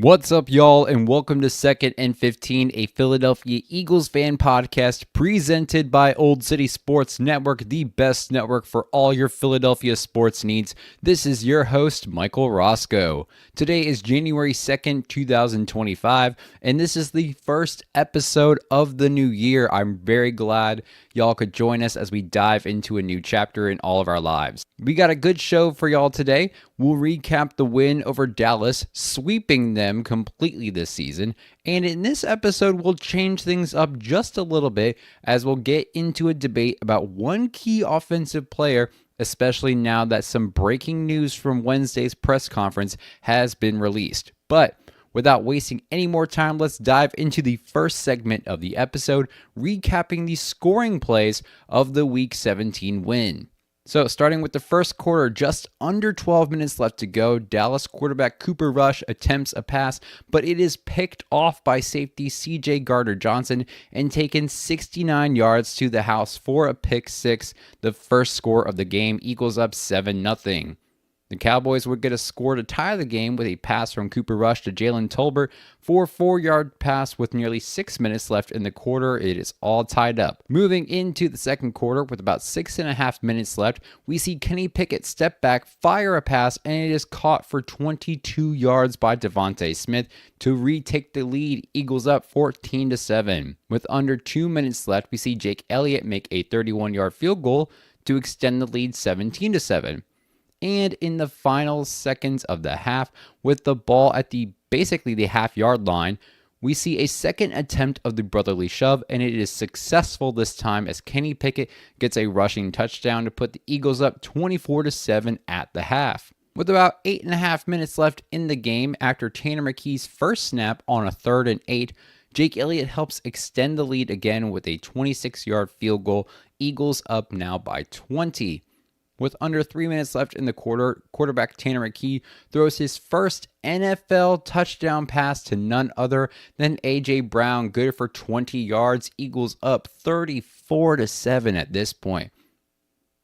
What's up, y'all, and welcome to 2nd and 15, a Philadelphia Eagles fan podcast presented by Old City Sports Network, the best network for all your Philadelphia sports needs. This is your host, Michael Roscoe. Today is January 2nd, 2025, and this is the first episode of the new year. I'm very glad y'all could join us as we dive into a new chapter in all of our lives. We got a good show for y'all today. We'll recap the win over Dallas, sweeping them completely this season. And in this episode, we'll change things up just a little bit as we'll get into a debate about one key offensive player, especially now that some breaking news from Wednesday's press conference has been released. But without wasting any more time, let's dive into the first segment of the episode, recapping the scoring plays of the Week 17 win. So starting with the first quarter, just under 12 minutes left to go, Dallas quarterback Cooper Rush attempts a pass, but it is picked off by safety CJ Gardner-Johnson and taken 69 yards to the house for a pick six, the first score of the game. Eagles up 7-0. The Cowboys would get a score to tie the game with a pass from Cooper Rush to Jalen Tolbert for a 4-yard pass with nearly 6 minutes left in the quarter. It is all tied up. Moving into the second quarter with about 6.5 minutes left, we see Kenny Pickett step back, fire a pass, and it is caught for 22 yards by Devontae Smith to retake the lead. Eagles up 14-7. With under 2 minutes left, we see Jake Elliott make a 31-yard field goal to extend the lead 17-7. And in the final seconds of the half, with the ball at basically the half-yard line, we see a second attempt of the brotherly shove, and it is successful this time as Kenny Pickett gets a rushing touchdown to put the Eagles up 24-7 at the half. With about 8.5 minutes left in the game after Tanner McKee's first snap on a 3rd and 8, Jake Elliott helps extend the lead again with a 26-yard field goal. Eagles up now by 20. With under 3 minutes left in the quarter, quarterback Tanner McKee throws his first NFL touchdown pass to none other than A.J. Brown, good for 20 yards. Eagles up 34-7 at this point.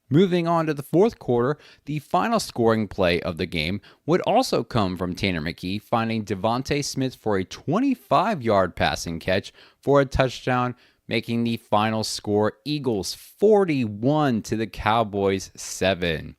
Moving on to the fourth quarter, the final scoring play of the game would also come from Tanner McKee, finding Devontae Smith for a 25-yard passing catch for a touchdown, making the final score Eagles 41 to the Cowboys 7.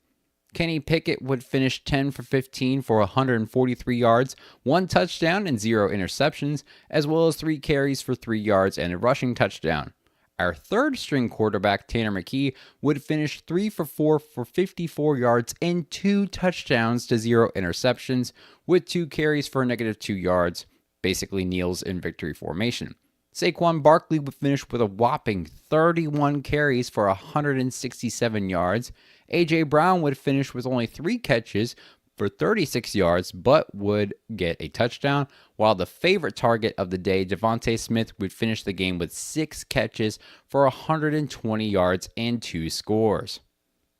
Kenny Pickett would finish 10 for 15 for 143 yards, 1 touchdown and 0 interceptions, as well as 3 carries for 3 yards and a rushing touchdown. Our third string quarterback, Tanner McKee, would finish 3 for 4 for 54 yards and 2 touchdowns to 0 interceptions, with 2 carries for a -2 yards, basically kneels in victory formation. Saquon Barkley would finish with a whopping 31 carries for 167 yards. A.J. Brown would finish with only 3 catches for 36 yards, but would get a touchdown, while the favorite target of the day, Devontae Smith, would finish the game with 6 catches for 120 yards and 2 scores.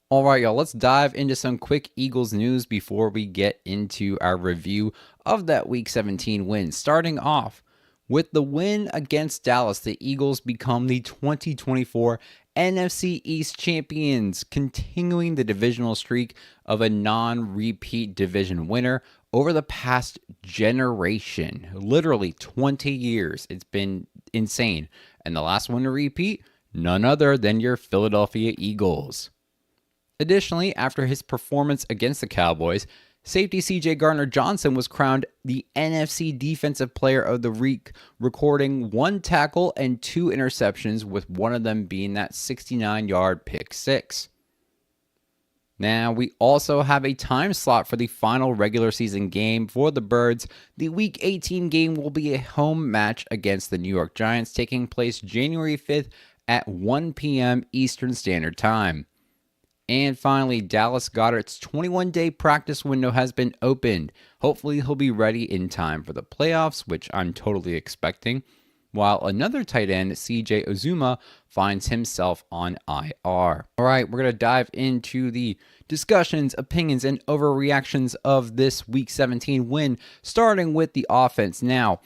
All right, y'all, let's dive into some quick Eagles news before we get into our review of that Week 17 win. Starting off, with the win against Dallas, the Eagles become the 2024 NFC East champions, continuing the divisional streak of a non-repeat division winner over the past generation. Literally 20 years. It's been insane. And the last one to repeat, none other than your Philadelphia Eagles. Additionally, after his performance against the Cowboys, safety CJ Gardner-Johnson was crowned the NFC Defensive Player of the Week, recording 1 tackle and 2 interceptions, with one of them being that 69-yard pick six. Now, we also have a time slot for the final regular season game for the Birds. The Week 18 game will be a home match against the New York Giants, taking place January 5th at 1 p.m. Eastern Standard Time. And finally, Dallas Goedert's 21-day practice window has been opened. Hopefully, he'll be ready in time for the playoffs, which I'm totally expecting, while another tight end, CJ Uzomah, finds himself on IR. All right, we're going to dive into the discussions, opinions, and overreactions of this Week 17 win, starting with the offense. Now,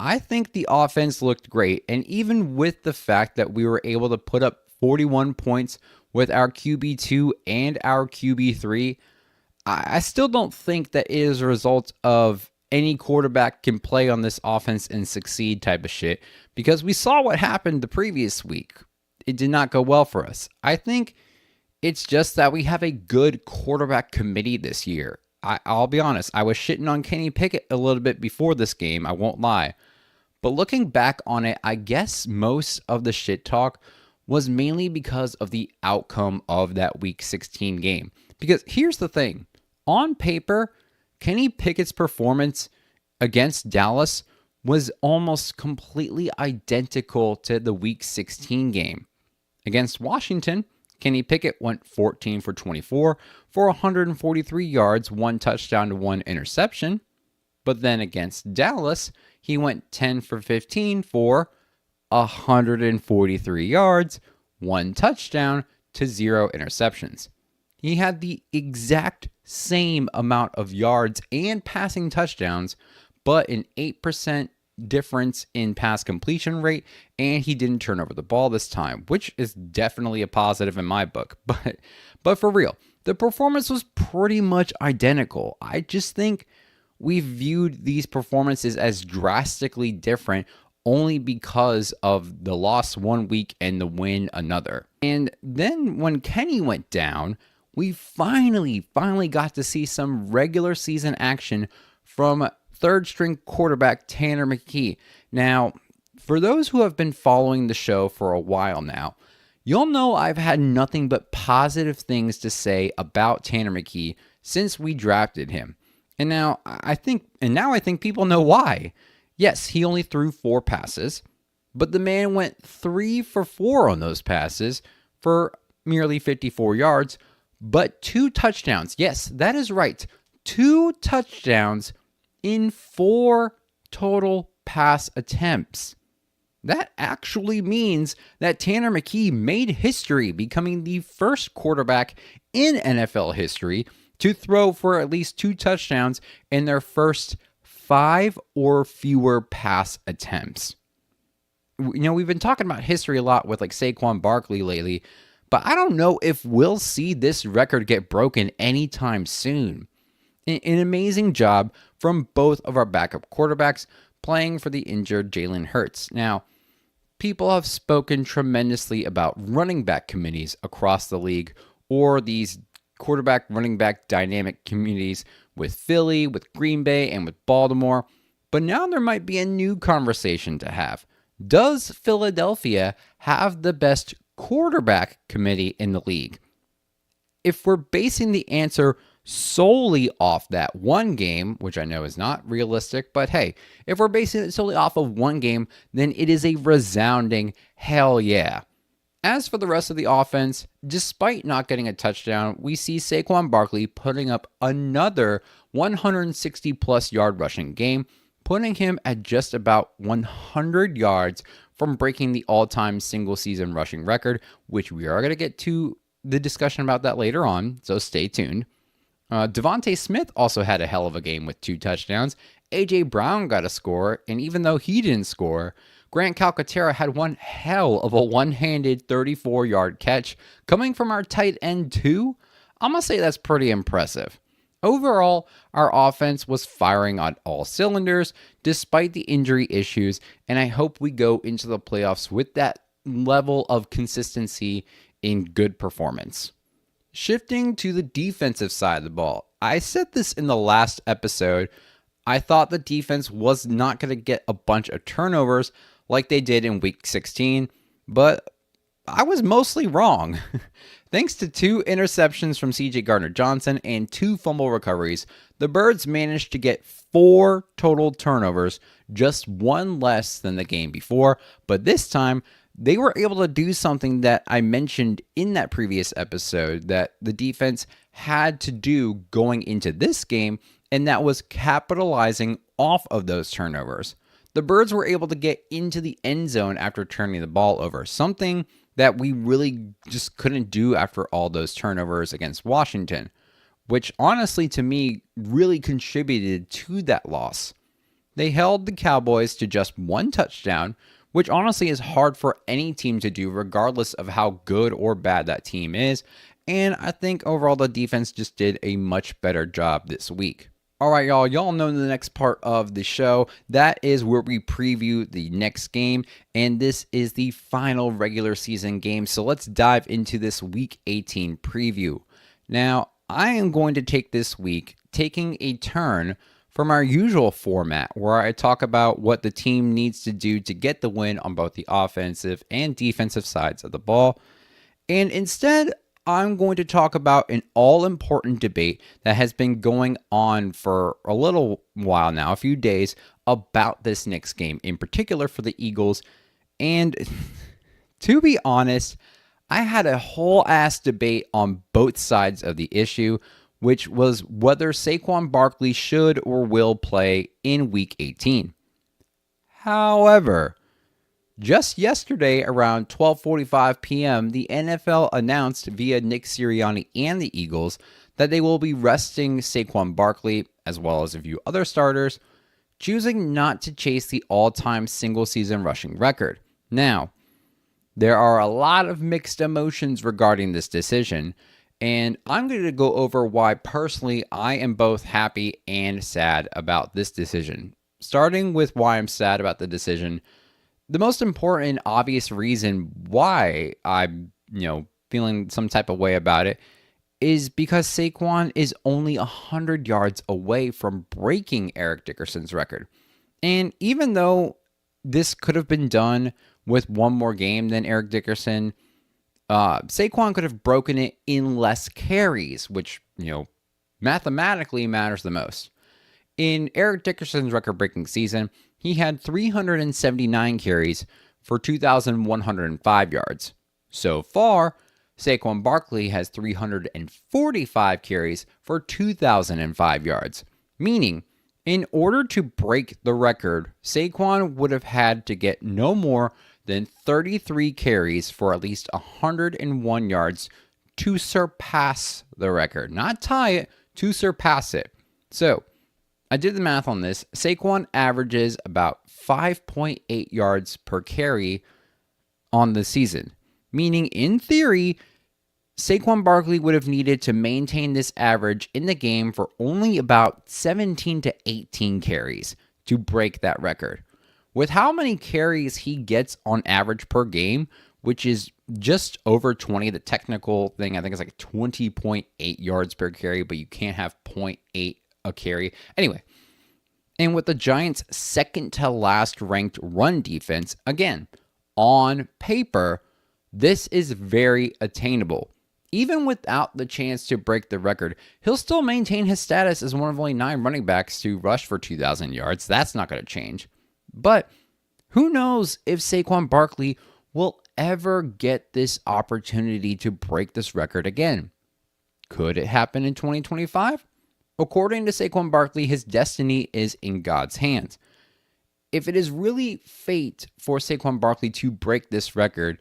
I think the offense looked great, and even with the fact that we were able to put up 41 points with our QB2 and our QB3, I still don't think that it is a result of any quarterback can play on this offense and succeed type of shit, because we saw what happened the previous week. It did not go well for us. I think it's just that we have a good quarterback committee this year. I'll be honest, I was shitting on Kenny Pickett a little bit before this game, I won't lie. But looking back on it, I guess most of the shit talk was mainly because of the outcome of that Week 16 game. Because here's the thing, on paper, Kenny Pickett's performance against Dallas was almost completely identical to the Week 16 game. Against Washington, Kenny Pickett went 14 for 24 for 143 yards, 1 touchdown to 1 interception. But then against Dallas, he went 10 for 15 for 143 yards, 1 touchdown to 0 interceptions. He had the exact same amount of yards and passing touchdowns, but an 8% difference in pass completion rate, and he didn't turn over the ball this time, which is definitely a positive in my book. But for real, the performance was pretty much identical. I just think we viewed these performances as drastically different only because of the loss one week and the win another. And then when Kenny went down, we finally got to see some regular season action from third string quarterback Tanner McKee. Now, for those who have been following the show for a while now, you'll know I've had nothing but positive things to say about Tanner McKee since we drafted him. And now I think people know why. Yes, he only threw 4 passes, but the man went 3 for 4 on those passes for merely 54 yards, but 2 touchdowns. Yes, that is right. 2 touchdowns in 4 total pass attempts. That actually means that Tanner McKee made history, becoming the first quarterback in NFL history to throw for at least 2 touchdowns in their first 5 or fewer pass attempts. You know, we've been talking about history a lot with like Saquon Barkley lately, but I don't know if we'll see this record get broken anytime soon. An amazing job from both of our backup quarterbacks playing for the injured Jalen Hurts. Now, people have spoken tremendously about running back committees across the league, or these quarterback running back dynamic communities with Philly, with Green Bay, and with Baltimore. But now there might be a new conversation to have. Does Philadelphia have the best quarterback committee in the league? If we're basing the answer solely off that one game, which I know is not realistic, but hey, if we're basing it solely off of one game, then it is a resounding hell yeah. As for the rest of the offense, despite not getting a touchdown, we see Saquon Barkley putting up another 160-plus yard rushing game, putting him at just about 100 yards from breaking the all-time single-season rushing record, which we are going to get to the discussion about that later on, so stay tuned. Devontae Smith also had a hell of a game with 2 touchdowns. A.J. Brown got a score, and even though he didn't score, Grant Calcaterra had one hell of a one-handed 34-yard catch coming from our tight end too. I'm going to say that's pretty impressive. Overall, our offense was firing on all cylinders despite the injury issues, and I hope we go into the playoffs with that level of consistency in good performance. Shifting to the defensive side of the ball, I said this in the last episode. I thought the defense was not going to get a bunch of turnovers like they did in Week 16, but I was mostly wrong. Thanks to 2 interceptions from CJ Gardner-Johnson and 2 fumble recoveries, the Birds managed to get 4 total turnovers, just 1 less than the game before, but this time they were able to do something that I mentioned in that previous episode that the defense had to do going into this game, and that was capitalizing off of those turnovers. The Birds were able to get into the end zone after turning the ball over, something that we really just couldn't do after all those turnovers against Washington, which honestly to me really contributed to that loss. They held the Cowboys to just 1 touchdown, which honestly is hard for any team to do regardless of how good or bad that team is, and I think overall the defense just did a much better job this week. All right, y'all. Y'all know the next part of the show. That is where we preview the next game, and this is the final regular season game. So let's dive into this Week 18 preview. Now, I am going to take this week taking a turn from our usual format where I talk about what the team needs to do to get the win on both the offensive and defensive sides of the ball. And instead, I'm going to talk about an all-important debate that has been going on for a little while now, a few days, about this next game, in particular for the Eagles. And to be honest, I had a whole ass debate on both sides of the issue, which was whether Saquon Barkley should or will play in Week 18. However, just yesterday, around 12:45 p.m., the NFL announced via Nick Sirianni and the Eagles that they will be resting Saquon Barkley, as well as a few other starters, choosing not to chase the all-time single-season rushing record. Now, there are a lot of mixed emotions regarding this decision, and I'm going to go over why personally I am both happy and sad about this decision. Starting with why I'm sad about the decision, the most important obvious reason why I'm, feeling some type of way about it is because Saquon is only 100 yards away from breaking Eric Dickerson's record. And even though this could have been done with one more game than Eric Dickerson, Saquon could have broken it in less carries, which, mathematically matters the most. In Eric Dickerson's record-breaking season, he had 379 carries for 2,105 yards. So far, Saquon Barkley has 345 carries for 2,005 yards, meaning in order to break the record, Saquon would have had to get no more than 33 carries for at least 101 yards to surpass the record. Not tie it, to surpass it. So, I did the math on this. Saquon averages about 5.8 yards per carry on the season, meaning in theory, Saquon Barkley would have needed to maintain this average in the game for only about 17 to 18 carries to break that record. With how many carries he gets on average per game, which is just over 20, the technical thing I think is like 20.8 yards per carry, but you can't have 0.8 a carry. Anyway, and with the Giants' second to last ranked run defense, again, on paper, this is very attainable. Even without the chance to break the record, he'll still maintain his status as one of only 9 running backs to rush for 2,000 yards. That's not going to change. But who knows if Saquon Barkley will ever get this opportunity to break this record again? Could it happen in 2025? According to Saquon Barkley, his destiny is in God's hands. If it is really fate for Saquon Barkley to break this record,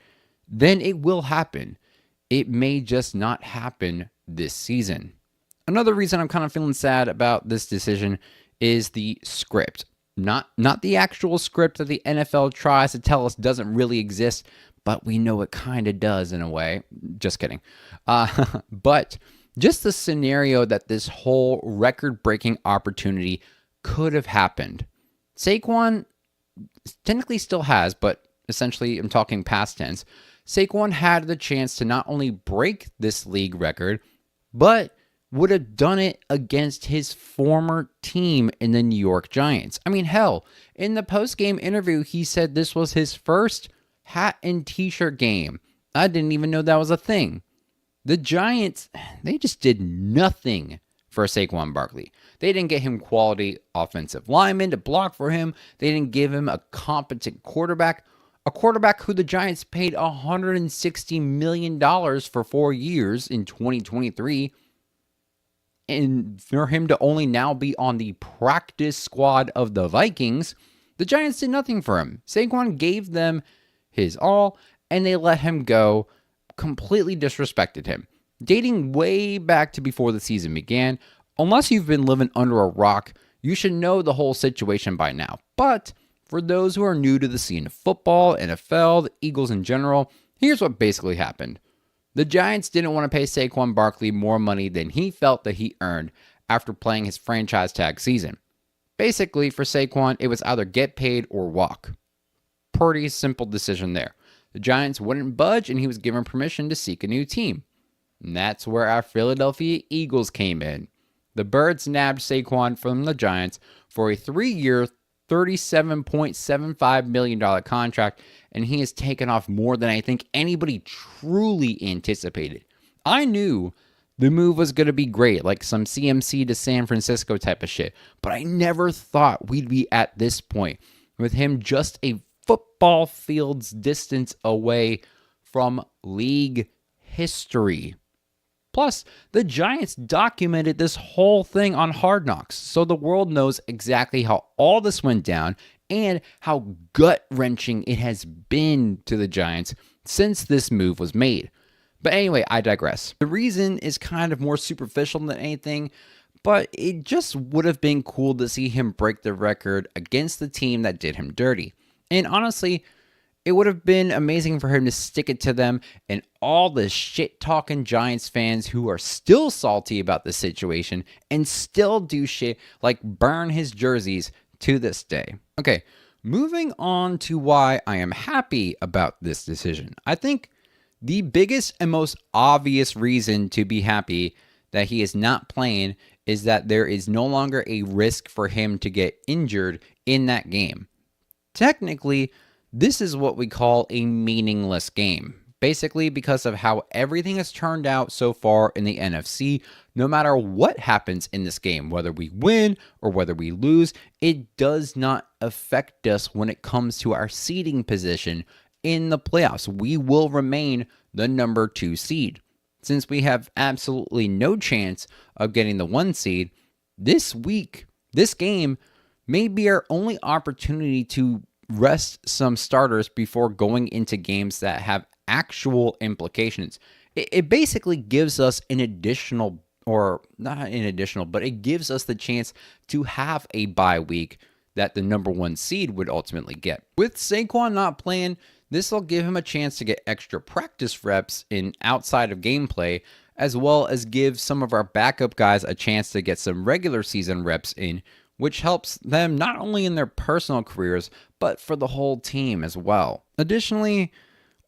then it will happen. It may just not happen this season. Another reason I'm kind of feeling sad about this decision is the script. Not the actual script that the NFL tries to tell us doesn't really exist, but we know it kind of does in a way. Just kidding. But just the scenario that this whole record-breaking opportunity could have happened. Saquon technically still has, but essentially I'm talking past tense. Saquon had the chance to not only break this league record, but would have done it against his former team in the New York Giants. I mean, hell, in the post-game interview, he said this was his first hat and t-shirt game I didn't even know that was a thing. The Giants, they just did nothing for Saquon Barkley. They didn't get him quality offensive linemen to block for him. They didn't give him a competent quarterback, a quarterback who the Giants paid $160 million for 4 years in 2023. And for him to only now be on the practice squad of the Vikings, the Giants did nothing for him. Saquon gave them his all, and they let him go, completely disrespected him. Dating way back to before the season began, unless you've been living under a rock, you should know the whole situation by now. But for those who are new to the scene of football, NFL, the Eagles in general, here's what basically happened. The Giants didn't want to pay Saquon Barkley more money than he felt that he earned after playing his franchise tag season. Basically, for Saquon, it was either get paid or walk. Pretty simple decision there. The Giants wouldn't budge, and he was given permission to seek a new team. And that's where our Philadelphia Eagles came in. The Birds nabbed Saquon from the Giants for a 3-year, $37.75 million contract, and he has taken off more than I think anybody truly anticipated. I knew the move was going to be great, like some CMC to San Francisco type of shit, but I never thought we'd be at this point with him just a football field's distance away from league history. Plus, the Giants documented this whole thing on Hard Knocks, so the world knows exactly how all this went down and how gut-wrenching it has been to the Giants since this move was made. But anyway, I digress. The reason is kind of more superficial than anything, but it just would have been cool to see him break the record against the team that did him dirty. And honestly, it would have been amazing for him to stick it to them and all the shit-talking Giants fans who are still salty about the situation and still do shit like burn his jerseys to this day. Okay, moving on to why I am happy about this decision. I think the biggest and most obvious reason to be happy that he is not playing is that there is no longer a risk for him to get injured in that game. Technically, this is what we call a meaningless game. Basically, because of how everything has turned out so far in the NFC, no matter what happens in this game, whether we win or whether we lose, it does not affect us when it comes to our seeding position in the playoffs. We will remain the number 2 seed. Since we have absolutely no chance of getting the 1 seed, this game may be our only opportunity to rest some starters before going into games that have actual implications. It basically gives us an additional, or not an additional, but it gives us the chance to have a bye week that the number 1 seed would ultimately get. With Saquon not playing, this will give him a chance to get extra practice reps in outside of gameplay, as well as give some of our backup guys a chance to get some regular season reps in, which helps them not only in their personal careers, but for the whole team as well. Additionally,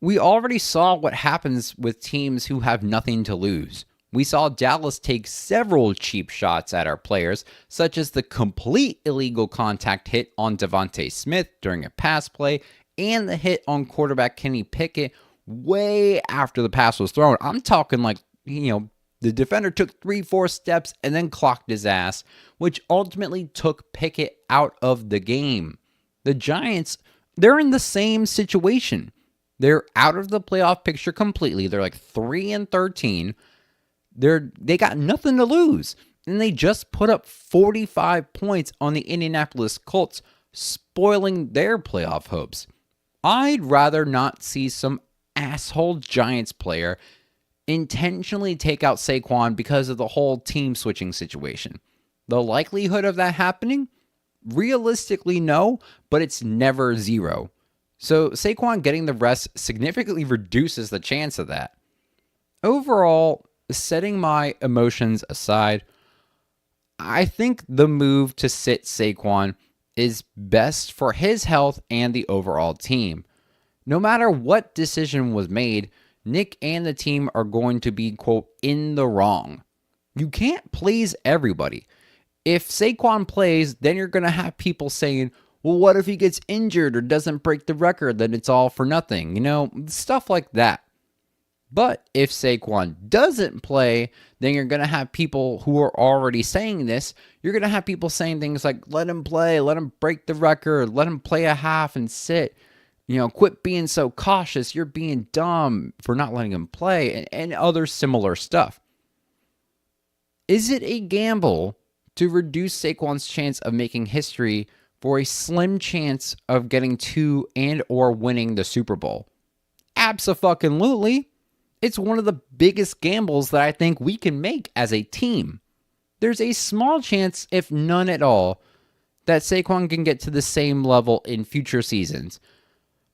we already saw what happens with teams who have nothing to lose. We saw Dallas take several cheap shots at our players, such as the complete illegal contact hit on Devontae Smith during a pass play, and the hit on quarterback Kenny Pickett way after the pass was thrown. I'm talking like, the defender took 3-4 steps and then clocked his ass, which ultimately took Pickett out of the game. The Giants, they're in the same situation. They're out of the playoff picture completely. They're like 3-13. They got nothing to lose. And they just put up 45 points on the Indianapolis Colts, spoiling their playoff hopes. I'd rather not see some asshole Giants player intentionally take out Saquon because of the whole team switching situation. The likelihood of that happening? Realistically, no, but it's never zero. So Saquon getting the rest significantly reduces the chance of that. Overall, setting my emotions aside, I think the move to sit Saquon is best for his health and the overall team. No matter what decision was made, Nick and the team are going to be, quote, in the wrong. You can't please everybody. If Saquon plays, then you're going to have people saying, well, what if he gets injured or doesn't break the record? Then it's all for nothing. Stuff like that. But if Saquon doesn't play, then you're going to have people who are already saying this. You're going to have people saying things like, let him play, let him break the record, let him play a half and sit. Quit being so cautious. You're being dumb for not letting him play, and other similar stuff. Is it a gamble to reduce Saquon's chance of making history for a slim chance of getting to and or winning the Super Bowl? Abso-fucking-lutely. It's one of the biggest gambles that I think we can make as a team. There's a small chance, if none at all, that Saquon can get to the same level in future seasons.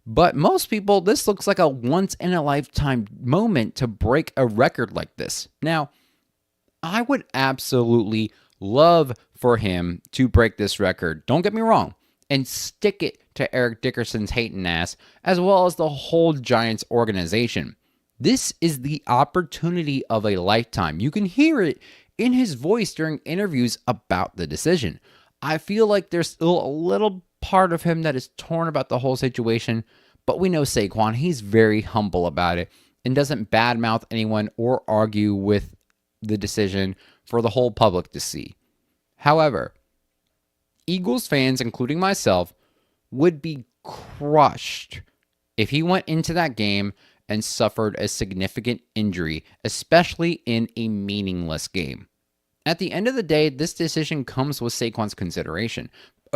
But most people, this looks like a once-in-a-lifetime moment to break a record like this. Now, I would absolutely love for him to break this record, don't get me wrong, and stick it to Eric Dickerson's hating ass, as well as the whole Giants organization. This is the opportunity of a lifetime. You can hear it in his voice during interviews about the decision. I feel like there's still a little part of him that is torn about the whole situation, but we know Saquon, he's very humble about it and doesn't badmouth anyone or argue with the decision for the whole public to see. However, Eagles fans, including myself, would be crushed if he went into that game and suffered a significant injury, especially in a meaningless game. At the end of the day, this decision comes with Saquon's consideration.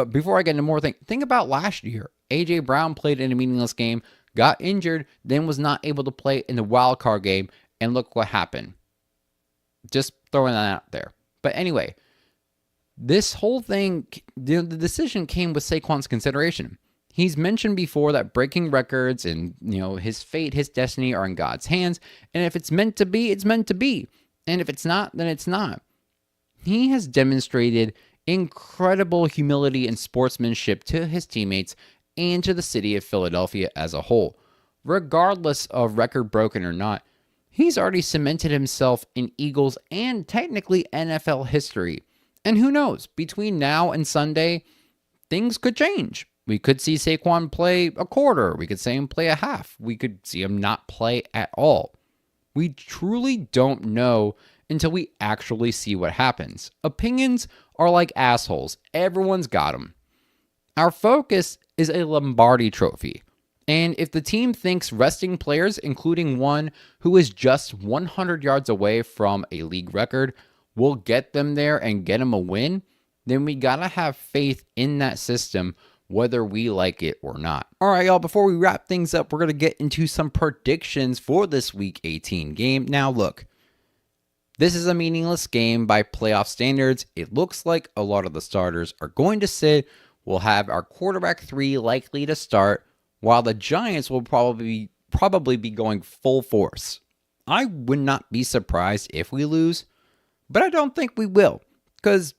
Before I get into more, think about last year. A.J. Brown played in a meaningless game, got injured, then was not able to play in the wild card game, and look what happened. Just throwing that out there. But anyway, this whole thing, the decision came with Saquon's consideration. He's mentioned before that breaking records and, his fate, his destiny are in God's hands. And if it's meant to be, it's meant to be. And if it's not, then it's not. He has demonstrated incredible humility and sportsmanship to his teammates and to the city of Philadelphia as a whole. Regardless of record broken or not, he's already cemented himself in Eagles and technically NFL history. And who knows, between now and Sunday, things could change. We could see Saquon play a quarter. We could see him play a half. We could see him not play at all. We truly don't know until we actually see what happens. Opinions are like assholes. Everyone's got them. Our focus is a Lombardi trophy. And if the team thinks resting players, including one who is just 100 yards away from a league record, will get them there and get them a win, then we gotta have faith in that system, whether we like it or not. All right, y'all, before we wrap things up, we're going to get into some predictions for this Week 18 game. Now, look, this is a meaningless game by playoff standards. It looks like a lot of the starters are going to sit. We'll have our quarterback 3 likely to start, while the Giants will probably be going full force. I would not be surprised if we lose, but I don't think we will, because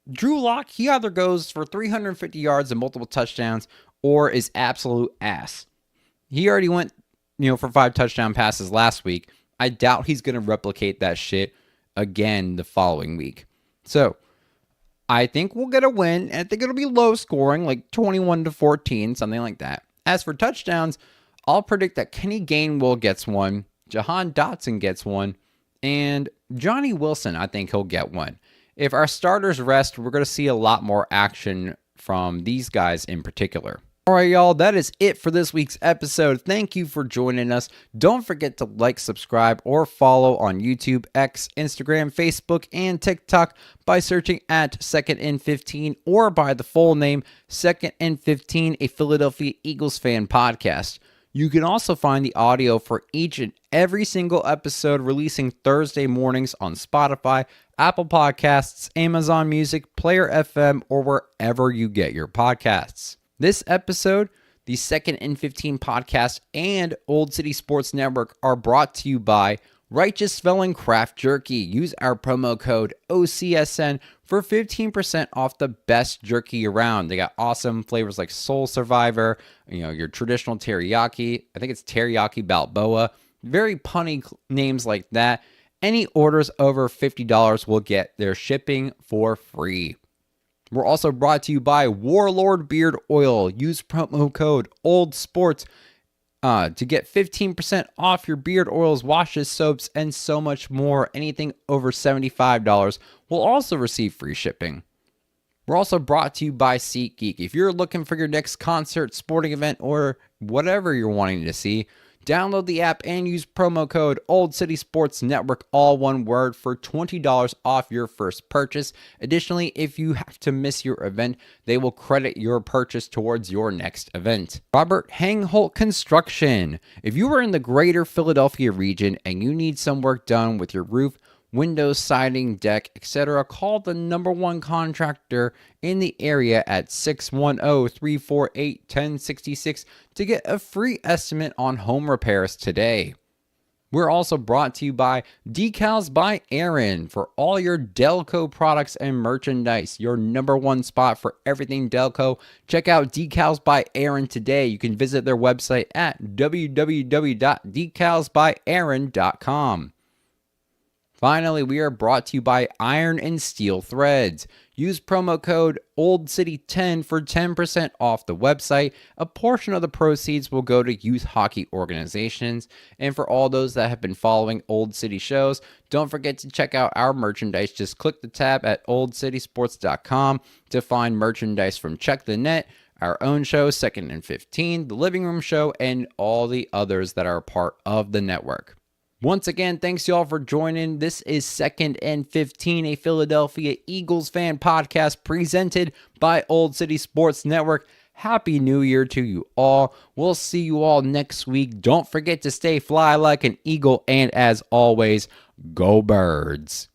Drew Lock, he either goes for 350 yards and multiple touchdowns or is absolute ass. He already went, for 5 touchdown passes last week. I doubt he's going to replicate that shit again the following week. So, I think we'll get a win, and I think it'll be low scoring, like 21-14, something like that. As for touchdowns, I'll predict that Kenny Gainwell gets one, Jahan Dotson gets one, and Johnny Wilson, I think he'll get one. If our starters rest, we're going to see a lot more action from these guys in particular. All right, y'all, that is it for this week's episode. Thank you for joining us. Don't forget to like, subscribe, or follow on YouTube, X, Instagram, Facebook, and TikTok by searching at 2nd and 15 or by the full name 2nd and 15, a Philadelphia Eagles fan podcast. You can also find the audio for each and every single episode releasing Thursday mornings on Spotify, Apple Podcasts, Amazon Music, Player FM, or wherever you get your podcasts. This episode, the 2nd and 15 podcast, and Old City Sports Network are brought to you by Righteous Felon Craft Jerky. Use our promo code OCSN for 15% off the best jerky around. They got awesome flavors like Soul Survivor, your traditional teriyaki. I think it's teriyaki Balboa. Very punny names like that. Any orders over $50 will get their shipping for free. We're also brought to you by Warlord Beard Oil. Use promo code OLDSPORTS To get 15% off your beard oils, washes, soaps, and so much more. Anything over $75 will also receive free shipping. We're also brought to you by SeatGeek. If you're looking for your next concert, sporting event, or whatever you're wanting to see, download the app and use promo code Old City Sports Network, all one word, for $20 off your first purchase. Additionally, if you have to miss your event, they will credit your purchase towards your next event. Robert Hangholt Construction. If you are in the greater Philadelphia region and you need some work done with your roof, windows, siding, deck, etc., call the #1 contractor in the area at 610-348-1066 to get a free estimate on home repairs today. We're also brought to you by Decals by Aaron. For all your Delco products and merchandise, your #1 spot for everything Delco. Check out Decals by Aaron today. You can visit their website at www.decalsbyaaron.com. Finally, we are brought to you by Iron and Steel Threads. Use promo code OldCity10 for 10% off the website. A portion of the proceeds will go to youth hockey organizations. And for all those that have been following Old City shows, don't forget to check out our merchandise. Just click the tab at oldcitysports.com to find merchandise from Check the Net, our own show, Second and 15, the Living Room Show, and all the others that are part of the network. Once again, thanks y'all for joining. This is Second and 15, a Philadelphia Eagles fan podcast presented by Old City Sports Network. Happy New Year to you all. We'll see you all next week. Don't forget to stay fly like an eagle, and as always, go Birds.